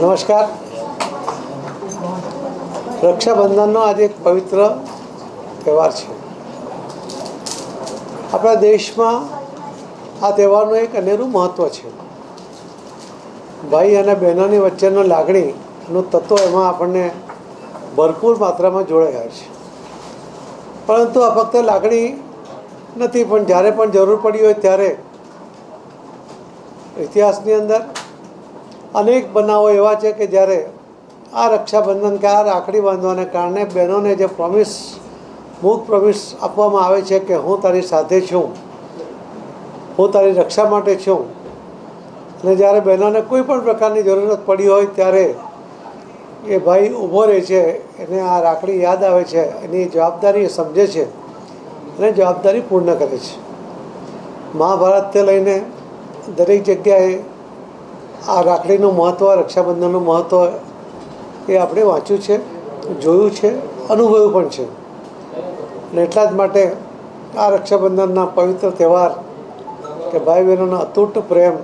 નમસ્કાર. રક્ષાબંધનનો આજે એક પવિત્ર તહેવાર છે. આપણા દેશમાં આ તહેવારનું એક અનેરું મહત્ત્વ છે. ભાઈ અને બહેનોની વચ્ચેનો લાગણીનું તત્વ એમાં આપણને ભરપૂર માત્રામાં જોડાયા છે. પરંતુ આ ફક્ત લાગણી નથી, પણ જ્યારે પણ જરૂર પડી હોય ત્યારે ઇતિહાસની અંદર અનેક બનાવો એવા છે કે જ્યારે આ રક્ષાબંધન કે આ રાખડી બાંધવાને કારણે બહેનોને જે મૂક પ્રોમિસ આપવામાં આવે છે કે હું તારી સાથે છું, હું તારી રક્ષા માટે છું, અને જ્યારે બહેનોને કોઈ પણ પ્રકારની જરૂરત પડી હોય ત્યારે એ ભાઈ ઊભો રહે છે, એને આ રાખડી યાદ આવે છે, એની જવાબદારી સમજે છે અને જવાબદારી પૂર્ણ કરે છે. મહાભારતથી લઈને દરેક જગ્યાએ આ રાખડીનું મહત્ત્વ, રક્ષાબંધનનું મહત્ત્વ એ આપણે વાંચ્યું છે, જોયું છે, અનુભવ્યું પણ છે. અને એટલા જ માટે આ રક્ષાબંધનના પવિત્ર તહેવાર કે ભાઈ બહેનોનો અતૂટ પ્રેમ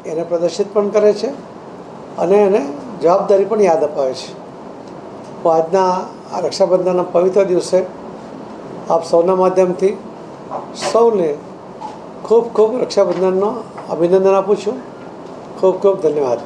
એને પ્રદર્શિત પણ કરે છે અને એને જવાબદારી પણ યાદ અપાવે છે. તો આજના આ રક્ષાબંધનના પવિત્ર દિવસે આપ સૌના માધ્યમથી સૌને ખૂબ ખૂબ રક્ષાબંધનનો અભિનંદન આપું છું. ખૂબ ખૂબ ધન્યવાદ.